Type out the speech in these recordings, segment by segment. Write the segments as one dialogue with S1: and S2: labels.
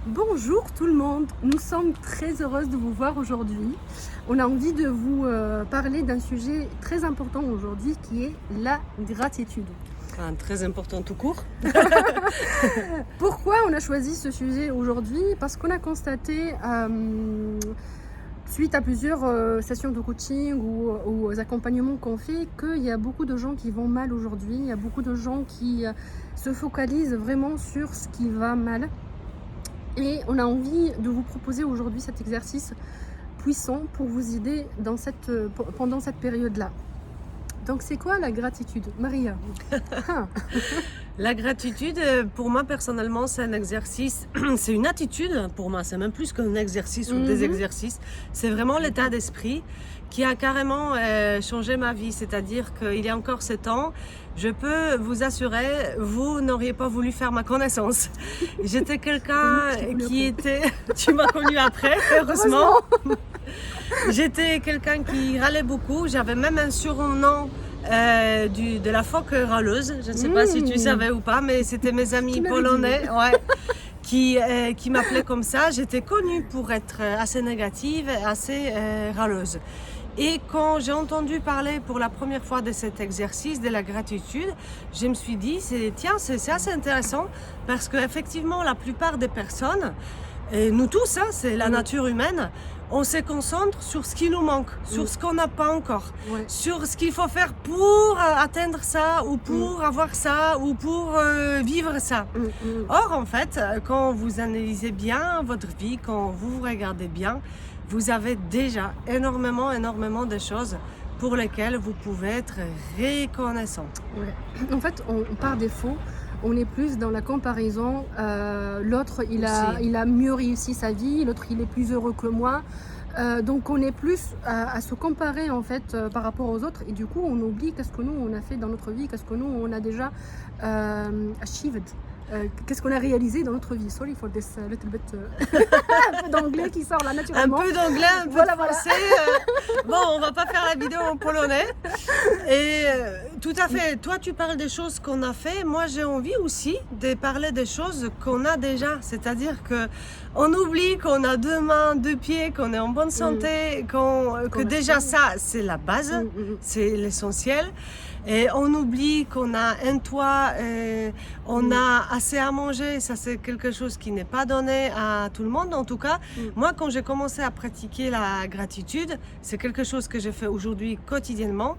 S1: Bonjour tout le monde, nous sommes très heureuses de vous voir aujourd'hui. On a envie de vous parler d'un sujet très important aujourd'hui qui est la gratitude.
S2: Très important tout court.
S1: Pourquoi on a choisi ce sujet aujourd'hui? Parce qu'on a constaté, suite à plusieurs sessions de coaching ou aux accompagnements qu'on fait, qu'il y a beaucoup de gens qui vont mal aujourd'hui, il y a beaucoup de gens qui se focalisent vraiment sur ce qui va mal. Et on a envie de vous proposer aujourd'hui cet exercice puissant pour vous aider pendant cette période-là. Donc c'est quoi la gratitude, Maria?
S2: La gratitude, pour moi personnellement, c'est un exercice, c'est une attitude pour moi, c'est même plus qu'un exercice ou des exercices. C'est vraiment l'état d'esprit qui a carrément changé ma vie. C'est-à-dire qu'il y a encore 7 ans, je peux vous assurer, vous n'auriez pas voulu faire ma connaissance. J'étais quelqu'un qui était... Tu m'as connue après, heureusement. J'étais quelqu'un qui râlait beaucoup. J'avais même un surnom de la phoque râleuse. Je ne sais pas si tu savais ou pas, mais c'était mes amis polonais qui m'appelaient comme ça. J'étais connue pour être assez négative, assez râleuse. Et quand j'ai entendu parler pour la première fois de cet exercice de la gratitude, je me suis dit, c'est assez intéressant parce qu'effectivement, la plupart des personnes, et nous tous, c'est la nature humaine, on se concentre sur ce qui nous manque, sur ce qu'on n'a pas encore, sur ce qu'il faut faire pour atteindre ça ou pour avoir ça ou pour vivre ça. Or, en fait, quand vous analysez bien votre vie, quand vous vous regardez bien, vous avez déjà énormément de choses pour lesquelles vous pouvez être reconnaissant.
S1: En fait, par défaut, on est plus dans la comparaison. L'autre, il a mieux réussi sa vie, l'autre, il est plus heureux que moi. Donc on est plus à se comparer en fait par rapport aux autres et du coup on oublie qu'est-ce que nous on a fait dans notre vie, qu'est-ce que nous on a déjà achieved. Qu'est-ce qu'on a réalisé dans notre vie? Sorry for this little bit un peu d'anglais qui sort là naturellement.
S2: Un peu d'anglais, un peu de français. Bon, on va pas faire la vidéo en polonais. Et tout à fait, toi tu parles des choses qu'on a fait. Moi j'ai envie aussi de parler des choses qu'on a déjà. C'est-à-dire qu'on oublie qu'on a 2 mains, 2 pieds, qu'on est en bonne santé, que déjà ça c'est la base, c'est l'essentiel. Et on oublie qu'on a un toit, on a assez à manger, ça c'est quelque chose qui n'est pas donné à tout le monde. En tout cas, moi quand j'ai commencé à pratiquer la gratitude, c'est quelque chose que j'ai fait aujourd'hui quotidiennement.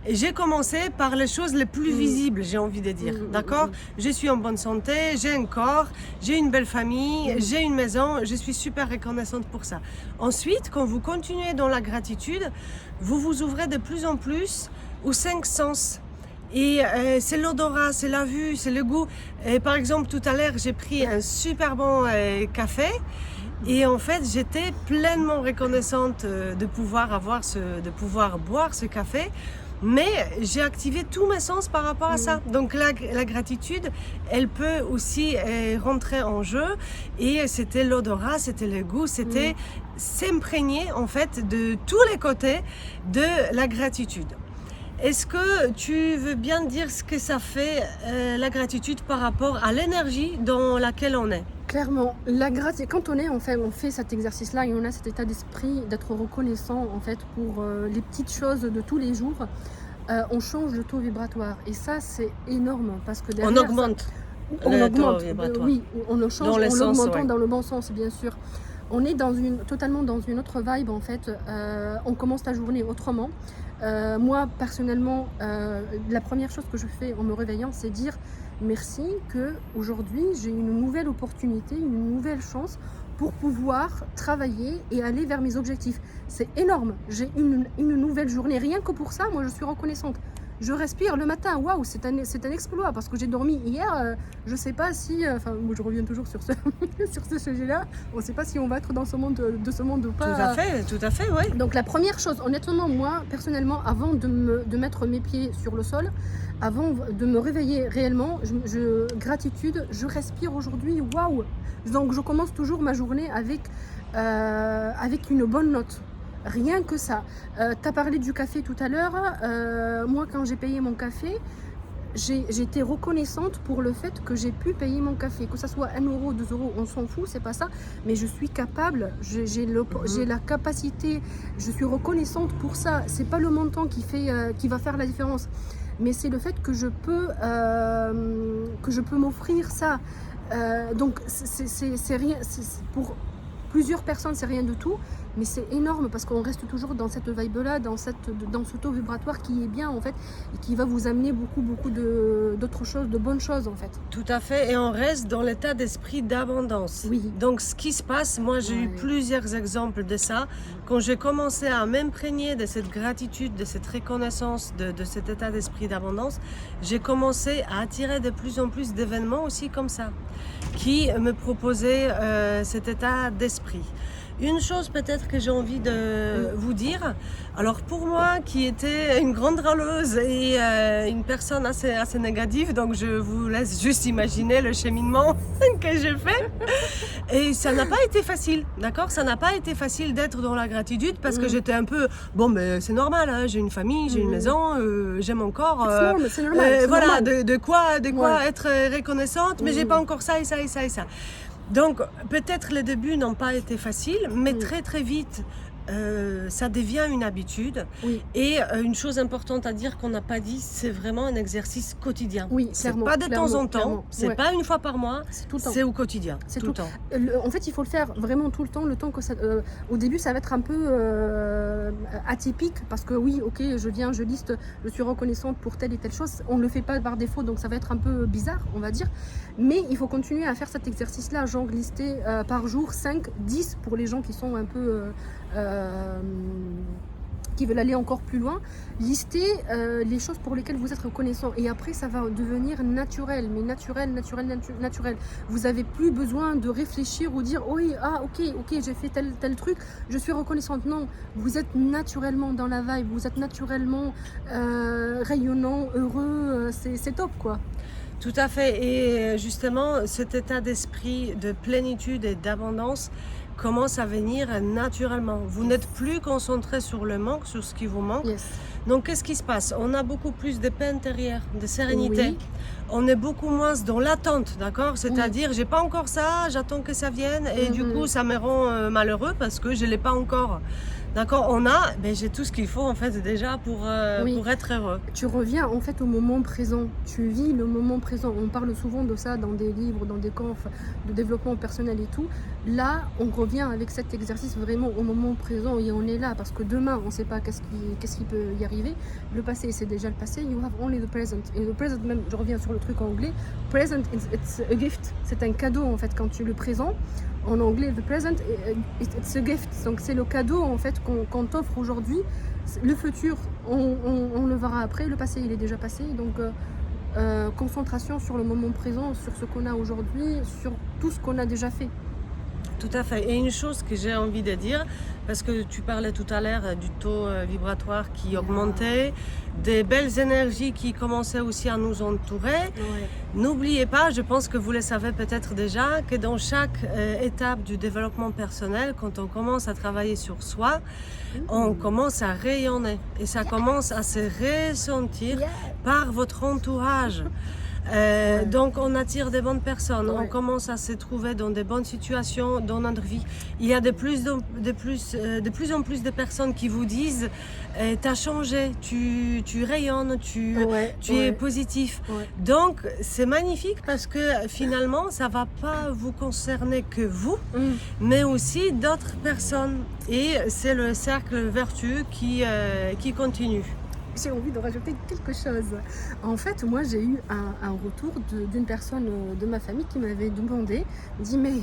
S2: Et j'ai commencé par les choses les plus visibles, j'ai envie de dire, d'accord? Je suis en bonne santé, j'ai un corps, j'ai une belle famille, j'ai une maison, je suis super reconnaissante pour ça. Ensuite, quand vous continuez dans la gratitude, vous vous ouvrez de plus en plus aux 5 sens. Et c'est l'odorat, c'est la vue, c'est le goût. Et par exemple, tout à l'heure, j'ai pris un super bon café. Et en fait, j'étais pleinement reconnaissante de pouvoir boire ce café. Mais j'ai activé tous mes sens par rapport à ça. Donc la gratitude, elle peut aussi rentrer en jeu. Et c'était l'odorat, c'était le goût, c'était s'imprégner en fait de tous les côtés de la gratitude. Est-ce que tu veux bien dire ce que ça fait la gratitude par rapport à l'énergie dans laquelle on est?
S1: Clairement, quand on fait cet exercice-là et on a cet état d'esprit d'être reconnaissant en fait pour les petites choses de tous les jours, on change le taux vibratoire et ça c'est énorme parce que derrière
S2: on augmente le taux vibratoire.
S1: Oui, on le change,
S2: dans le
S1: en
S2: sens,
S1: l'augmentant dans le bon sens bien sûr. On est totalement dans une autre vibe en fait. On commence la journée autrement. Moi personnellement, la première chose que je fais en me réveillant, c'est dire merci que aujourd'hui j'ai une nouvelle opportunité, une nouvelle chance pour pouvoir travailler et aller vers mes objectifs. C'est énorme. J'ai une nouvelle journée. Rien que pour ça, moi je suis reconnaissante. Je respire le matin, waouh, c'est un exploit parce que j'ai dormi hier. Je sais pas si, moi je reviens toujours sur ce sujet-là. On ne sait pas si on va être dans ce monde ou pas.
S2: Tout à fait, oui.
S1: Donc la première chose, honnêtement, moi personnellement, avant de mettre mes pieds sur le sol, avant de me réveiller réellement, gratitude, je respire aujourd'hui, waouh. Donc je commence toujours ma journée avec une bonne note. Rien que ça. Tu as parlé du café tout à l'heure. Moi, quand j'ai payé mon café, j'ai été reconnaissante pour le fait que j'ai pu payer mon café, que ça soit 1 euro, 2 euros, on s'en fout, c'est pas ça, mais je suis capable, j'ai la capacité, je suis reconnaissante pour ça. C'est pas le montant qui va faire la différence, mais c'est le fait que je peux m'offrir ça. Donc c'est rien, pour plusieurs personnes c'est rien du tout, mais c'est énorme parce qu'on reste toujours dans cette vibe-là, dans ce taux vibratoire qui est bien en fait, et qui va vous amener beaucoup d'autres choses, de bonnes choses en fait.
S2: Tout à fait, et on reste dans l'état d'esprit d'abondance.
S1: Oui.
S2: Donc ce qui se passe, moi j'ai eu plusieurs exemples de ça. Quand j'ai commencé à m'imprégner de cette gratitude, de cette reconnaissance, de cet état d'esprit d'abondance, j'ai commencé à attirer de plus en plus d'événements aussi comme ça, qui me proposaient cet état d'esprit. Une chose peut-être que j'ai envie de vous dire, alors pour moi qui était une grande râleuse et une personne assez négative, donc je vous laisse juste imaginer le cheminement que j'ai fait. Et ça n'a pas été facile, d'accord? Ça n'a pas été facile d'être dans la gratitude parce que j'étais un peu, bon mais c'est normal, hein, j'ai une famille, j'ai une maison, j'ai mon corps,
S1: c'est normal,
S2: voilà,
S1: normal.
S2: de quoi être reconnaissante, mais j'ai pas encore ça et ça et ça et ça. Donc, peut-être les débuts n'ont pas été faciles, mais très très vite, ça devient une habitude.
S1: Oui.
S2: Et une chose importante à dire qu'on n'a pas dit, c'est vraiment un exercice quotidien.
S1: Oui,
S2: c'est
S1: clairement,
S2: pas de temps en temps,
S1: clairement.
S2: c'est pas une fois par mois,
S1: c'est tout le temps.
S2: C'est au quotidien.
S1: C'est
S2: tout le temps.
S1: En fait, il faut le faire vraiment tout le temps. Le temps que ça, au début, ça va être un peu atypique parce que oui, ok, je liste, je suis reconnaissante pour telle et telle chose. On ne le fait pas par défaut, donc ça va être un peu bizarre, on va dire. Mais il faut continuer à faire cet exercice-là, genre lister par jour 5, 10 pour les gens qui sont un peu qui veulent aller encore plus loin, listez les choses pour lesquelles vous êtes reconnaissant et après ça va devenir naturel, mais naturel. Vous n'avez plus besoin de réfléchir ou dire oui, ok, j'ai fait tel truc, je suis reconnaissante. Non, vous êtes naturellement dans la vibe, vous êtes naturellement rayonnant, heureux, c'est top quoi.
S2: Tout à fait, et justement cet état d'esprit de plénitude et d'abondance commence à venir naturellement. Vous n'êtes plus concentré sur le manque, sur ce qui vous manque.
S1: Yes.
S2: Donc qu'est-ce qui se passe? On a beaucoup plus de paix intérieure, de sérénité.
S1: Oui.
S2: On est beaucoup moins dans l'attente, d'accord? C'est-à-dire, j'ai pas encore ça, j'attends que ça vienne, et du coup, ça me rend malheureux parce que je l'ai pas encore. D'accord, j'ai tout ce qu'il faut en fait déjà pour être heureux.
S1: Tu reviens en fait au moment présent, tu vis le moment présent. On parle souvent de ça dans des livres, dans des confs de développement personnel et tout. Là, on revient avec cet exercice vraiment au moment présent et on est là parce que demain, on ne sait pas qu'est-ce qui peut y arriver. Le passé, c'est déjà le passé. You have only the present. Et le present, même, je reviens sur le truc en anglais. Present, it's a gift. C'est un cadeau en fait quand tu le présent. En anglais, the present, it's a gift. Donc c'est le cadeau en fait qu'on t'offre aujourd'hui. Le futur, on le verra après. Le passé, il est déjà passé. Donc concentration sur le moment présent, sur ce qu'on a aujourd'hui, sur tout ce qu'on a déjà fait.
S2: Tout à fait. Et une chose que j'ai envie de dire, parce que tu parlais tout à l'heure du taux vibratoire qui augmentait, des belles énergies qui commençaient aussi à nous entourer.
S1: Ouais.
S2: N'oubliez pas, je pense que vous le savez peut-être déjà, que dans chaque étape du développement personnel, quand on commence à travailler sur soi, on commence à rayonner et ça commence à se ressentir par votre entourage. Donc on attire des bonnes personnes, on commence à se trouver dans des bonnes situations dans notre vie. Il y a de plus en plus de personnes qui vous disent t'as changé, tu rayonnes, tu es positif. Donc c'est magnifique parce que finalement ça va pas vous concerner que vous, mais aussi d'autres personnes et c'est le cercle vertueux qui continue.
S1: J'ai envie de rajouter quelque chose. En fait, moi, j'ai eu un retour d'une personne de ma famille qui m'avait demandé, dit mais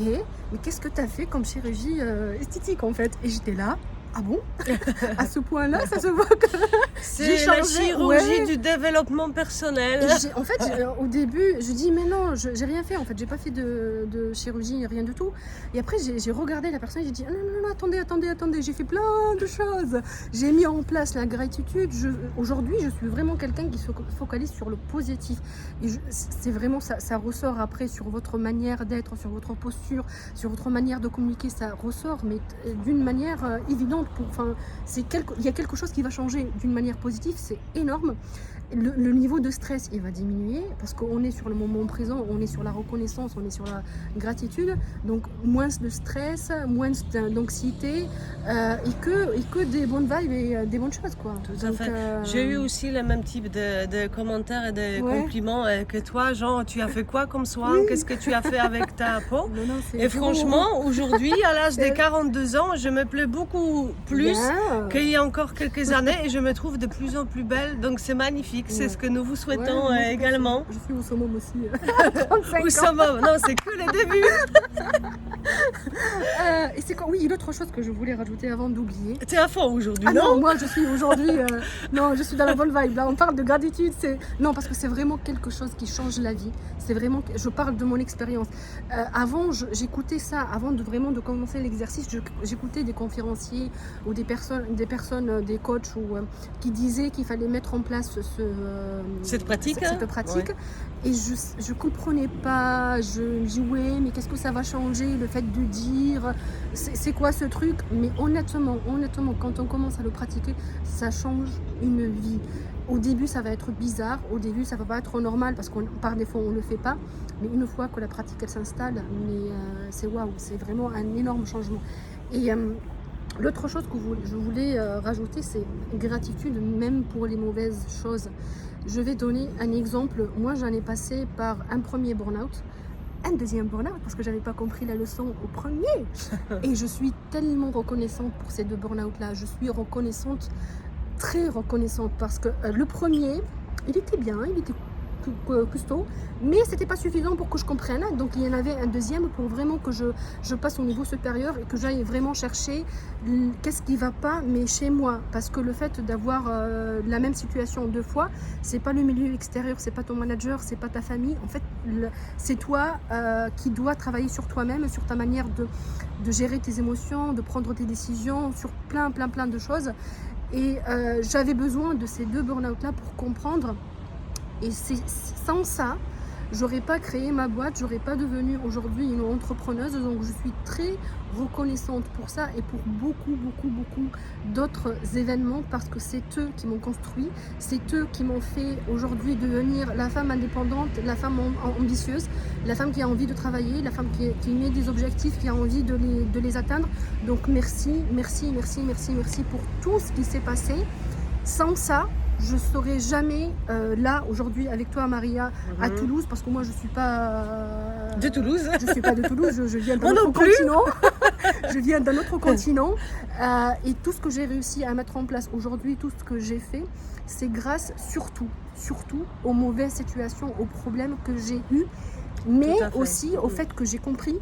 S1: qu'est-ce que tu as fait comme chirurgie esthétique en fait? Et j'étais là. Ah bon? À ce point-là, ça se voit que
S2: c'est la chirurgie du développement personnel.
S1: En fait, au début, je dis mais non, j'ai rien fait. En fait, j'ai pas fait de chirurgie, rien du tout. Et après, j'ai regardé la personne et j'ai dit non, attendez, j'ai fait plein de choses. J'ai mis en place la gratitude. Aujourd'hui, je suis vraiment quelqu'un qui se focalise sur le positif. Et c'est vraiment ça ressort après sur votre manière d'être, sur votre posture, sur votre manière de communiquer. Ça ressort, mais d'une manière évidente. Il y a quelque chose qui va changer d'une manière positive, c'est énorme. le niveau de stress, il va diminuer parce qu'on est sur le moment présent, on est sur la reconnaissance, on est sur la gratitude. Donc, moins de stress, moins d'anxiété et que des bonnes vibes et des bonnes choses, quoi.
S2: Tout à fait. J'ai eu aussi le même type de commentaires et de compliments que toi, genre, tu as fait quoi comme soin? Qu'est-ce que tu as fait avec ta peau? Et franchement, aujourd'hui, à l'âge de 42 ans, je me plais beaucoup plus qu'il y a encore quelques années et je me trouve de plus en plus belle. Donc, c'est magnifique. C'est ce que nous vous souhaitons également.
S1: Je suis au summum aussi. 35
S2: au summum. Non, c'est que le début.
S1: Et c'est quoi? Oui, l'autre chose que je voulais rajouter avant d'oublier.
S2: T'es à fond aujourd'hui,
S1: non, moi je suis aujourd'hui. Non, je suis dans la bonne vibe. Là, on parle de gratitude. Non, parce que c'est vraiment quelque chose qui change la vie. C'est vraiment. Je parle de mon expérience. Avant, j'écoutais ça. Avant de commencer l'exercice, j'écoutais des conférenciers ou des personnes, des coachs qui disaient qu'il fallait mettre en place
S2: cette pratique.
S1: Et je comprenais pas. Je me dis ouais, mais qu'est-ce que ça va changer le fait de dire c'est quoi ce truc? Mais honnêtement, quand on commence à le pratiquer, ça change une vie. Au début, ça va être bizarre. Au début, ça va pas être normal parce que par défaut, on le fait pas. Mais une fois que la pratique elle s'installe, c'est waouh, c'est vraiment un énorme changement. Et l'autre chose que je voulais rajouter, c'est gratitude, même pour les mauvaises choses. Je vais donner un exemple. Moi, j'en ai passé par un premier burn-out, un deuxième burn-out parce que j'avais pas compris la leçon au premier. Et je suis tellement reconnaissante pour ces deux burn-out-là. Je suis reconnaissante, très reconnaissante parce que le premier, il était bien, il était costaud, mais c'était pas suffisant pour que je comprenne. Donc il y en avait un deuxième pour vraiment que je passe au niveau supérieur et que j'aille vraiment chercher qu'est-ce qui va pas, mais chez moi, parce que le fait d'avoir la même situation deux fois, c'est pas le milieu extérieur, c'est pas ton manager, c'est pas ta famille. En fait, c'est toi qui dois travailler sur toi-même, sur ta manière de gérer tes émotions, de prendre tes décisions, sur plein de choses. Et j'avais besoin de ces deux burn-out là pour comprendre. Et sans ça, j'aurais pas créé ma boîte, j'aurais pas devenu aujourd'hui une entrepreneuse. Donc je suis très reconnaissante pour ça et pour beaucoup d'autres événements parce que c'est eux qui m'ont construit, c'est eux qui m'ont fait aujourd'hui devenir la femme indépendante, la femme ambitieuse, la femme qui a envie de travailler, la femme qui met des objectifs, qui a envie de les atteindre. Donc merci pour tout ce qui s'est passé. Sans ça, je ne serais jamais là aujourd'hui avec toi, Maria, à Toulouse, parce que moi je ne suis pas
S2: de Toulouse.
S1: Je suis pas de Toulouse, je viens d'un autre continent. Je viens d'un autre continent. Et tout ce que j'ai réussi à mettre en place aujourd'hui, tout ce que j'ai fait, c'est grâce surtout aux mauvaises situations, aux problèmes que j'ai eus, mais aussi au fait que j'ai compris,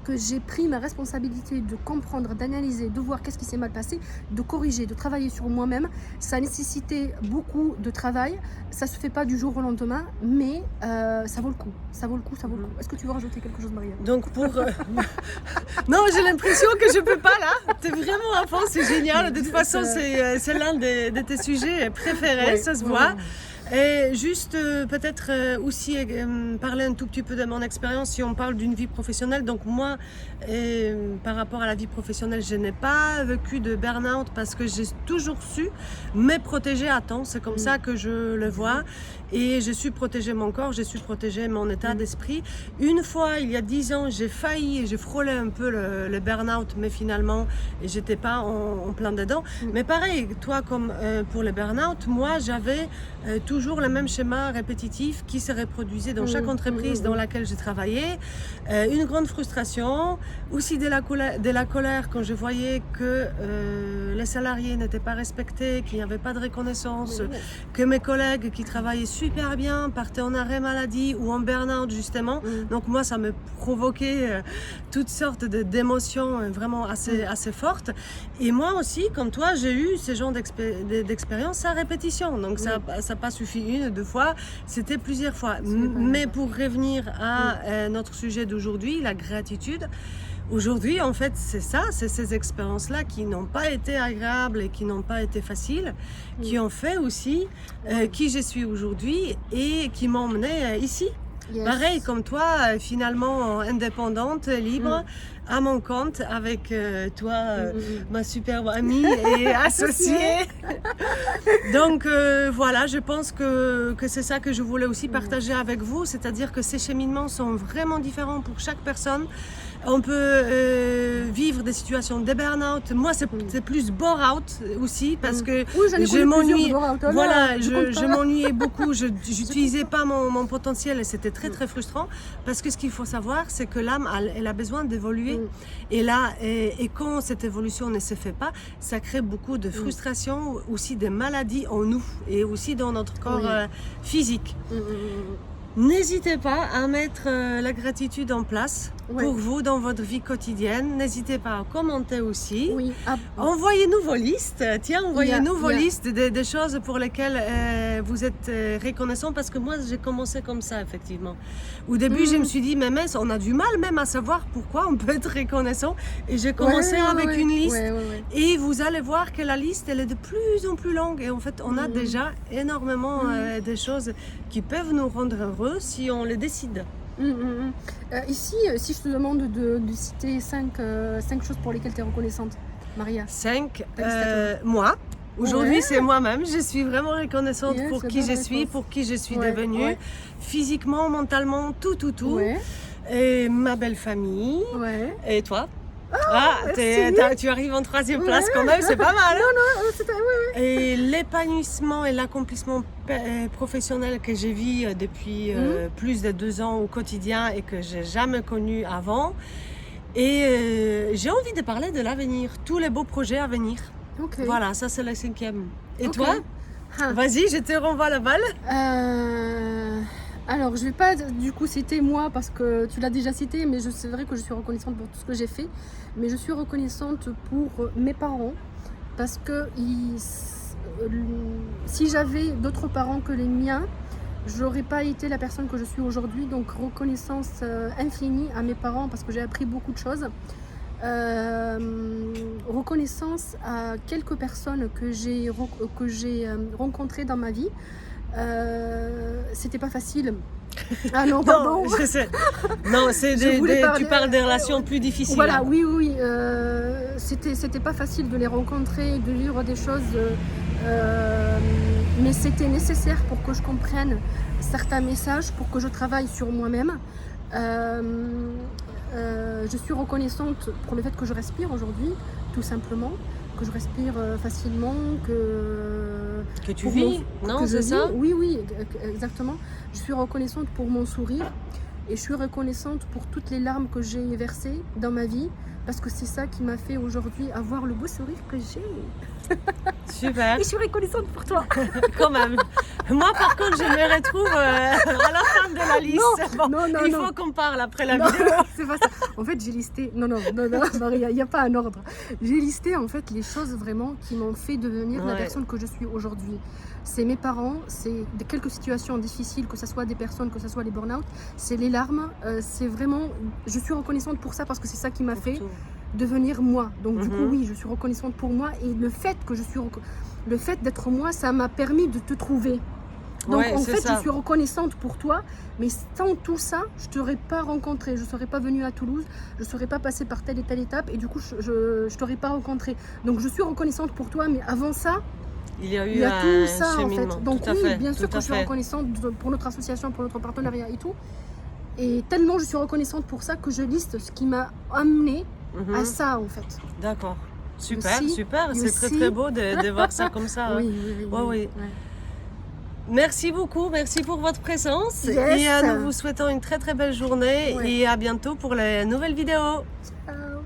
S1: que j'ai pris ma responsabilité de comprendre, d'analyser, de voir qu'est-ce qui s'est mal passé, de corriger, de travailler sur moi-même. Ça a nécessité beaucoup de travail. Ça se fait pas du jour au lendemain, mais ça vaut le coup. Ça vaut le coup. Est-ce que tu veux rajouter quelque chose, Maria?
S2: Donc pour... non, j'ai l'impression que je peux pas là. T'es vraiment à fond, c'est génial. De toute façon, c'est l'un de tes sujets préférés, ça se voit. Et juste peut-être aussi parler un tout petit peu de mon expérience si on parle d'une vie professionnelle. Donc moi, par rapport à la vie professionnelle, je n'ai pas vécu de burn-out parce que j'ai toujours su me protéger à temps. C'est comme ça que je le vois. Et j'ai su protéger mon corps, j'ai su protéger mon état d'esprit. Une fois, il y a 10 ans, j'ai failli et j'ai frôlé un peu le burn-out, mais finalement, j'étais pas en plein dedans. Mais pareil, toi comme pour le burn-out, moi j'avais toujours le même schéma répétitif qui se reproduisait dans chaque entreprise dans laquelle j'ai travaillé. Une grande frustration, aussi de la colère quand je voyais que les salariés n'étaient pas respectés, qu'il n'y avait pas de reconnaissance, que mes collègues qui travaillaient super bien partaient en arrêt maladie ou en burn-out justement. Donc moi, ça me provoquait toutes sortes d'émotions vraiment assez fortes. Et moi aussi, comme toi, j'ai eu ce genre d'expérience à répétition. Donc ça n'a pas suffi une, deux fois, c'était plusieurs fois. Mais pour revenir à notre sujet d'aujourd'hui, la gratitude, aujourd'hui, en fait, c'est ça, c'est ces expériences-là qui n'ont pas été agréables et qui n'ont pas été faciles, qui ont fait aussi qui je suis aujourd'hui et qui m'ont emmené ici.
S1: Yes.
S2: Pareil comme toi, finalement indépendante, libre, à mon compte avec toi, ma superbe amie et associée. Donc voilà, je pense que c'est ça que je voulais aussi partager avec vous, c'est-à-dire que ces cheminements sont vraiment différents pour chaque personne. On peut vivre des situations de burn-out. Moi, c'est plus bore-out aussi parce que je m'ennuie. Voilà, je m'ennuyais beaucoup. Je n'utilisais pas mon potentiel et c'était très très frustrant parce que ce qu'il faut savoir, c'est que l'âme, elle a besoin d'évoluer. Et là, et quand cette évolution ne se fait pas, ça crée beaucoup de frustration, aussi des maladies en nous et aussi dans notre corps physique. N'hésitez pas à mettre la gratitude en place pour vous dans votre vie quotidienne. N'hésitez pas à commenter aussi. Envoyez-nous vos listes. Tiens, envoyez-nous vos listes des choses pour lesquelles vous êtes reconnaissant. Parce que moi, j'ai commencé comme ça, effectivement. Au début, je me suis dit, mais mince, on a du mal même à savoir pourquoi on peut être reconnaissant. Et j'ai commencé avec une liste. Et vous allez voir que la liste, elle est de plus en plus longue. Et en fait, on a déjà énormément de choses qui peuvent nous rendre heureux si on les décide.
S1: Ici, si je te demande de citer 5 choses pour lesquelles tu es reconnaissante, Maria.
S2: 5, moi. Aujourd'hui, c'est moi-même. Je suis vraiment reconnaissante pour qui je suis, pour qui je suis devenue, physiquement, mentalement, tout. Et ma belle famille. Et toi? Tu arrives en 3e place quand même, c'est pas mal. Et l'épanouissement et l'accomplissement professionnel que je vis depuis plus de 2 ans au quotidien et que j'ai jamais connu avant. Et j'ai envie de parler de l'avenir, tous les beaux projets à venir. Voilà, ça c'est le 5e. Et toi? Vas-y, je te renvoie la balle.
S1: Alors, je ne vais pas du coup citer moi parce que tu l'as déjà cité, mais c'est vrai que je suis reconnaissante pour tout ce que j'ai fait. Mais je suis reconnaissante pour mes parents parce que si j'avais d'autres parents que les miens, je n'aurais pas été la personne que je suis aujourd'hui. Donc, reconnaissance infinie à mes parents parce que j'ai appris beaucoup de choses. Reconnaissance à quelques personnes que j'ai rencontrées dans ma vie. C'était pas facile. Ah non, pardon.
S2: Non, je sais. Non, tu parles des relations plus difficiles.
S1: Voilà, oui. C'était pas facile de les rencontrer, de vivre des choses, mais c'était nécessaire pour que je comprenne certains messages, pour que je travaille sur moi-même. Je suis reconnaissante pour le fait que je respire aujourd'hui, tout simplement, que je respire facilement,
S2: que tu vis, non, c'est ça?
S1: Oui, exactement. Je suis reconnaissante pour mon sourire et je suis reconnaissante pour toutes les larmes que j'ai versées dans ma vie parce que c'est ça qui m'a fait aujourd'hui avoir le beau sourire que j'ai.
S2: Super.
S1: Et je suis reconnaissante pour toi.
S2: Quand même. Moi, par contre, je me retrouve à la fin de la liste. Non, il faut qu'on parle après la vidéo.
S1: C'est pas ça. En fait, j'ai listé... Non, Maria, il n'y a pas un ordre. J'ai listé, en fait, les choses vraiment qui m'ont fait devenir la personne que je suis aujourd'hui. C'est mes parents, c'est quelques situations difficiles, que ce soit des personnes, que ce soit les burn-out. C'est les larmes. C'est vraiment... Je suis reconnaissante pour ça parce que c'est ça qui m'a fait devenir moi. Donc, du coup, oui, je suis reconnaissante pour moi. Et le fait d'être moi, ça m'a permis de te trouver. Donc en fait, je suis reconnaissante pour toi, mais sans tout ça, je ne t'aurais pas rencontré, je ne serais pas venue à Toulouse, je ne serais pas passée par telle et telle étape, et du coup, je ne t'aurais pas rencontré. Donc je suis reconnaissante pour toi, mais avant ça,
S2: il y a
S1: tout ça en fait. Donc oui, bien sûr que je suis reconnaissante pour notre association, pour notre partenariat et tout. Et tellement je suis reconnaissante pour ça que je liste ce qui m'a amené à ça en fait.
S2: D'accord. Super. C'est très très beau de voir ça comme ça. Oui. Merci beaucoup, merci pour votre présence. Et nous vous souhaitons une très très belle journée et à bientôt pour les nouvelles vidéos.
S1: Ciao.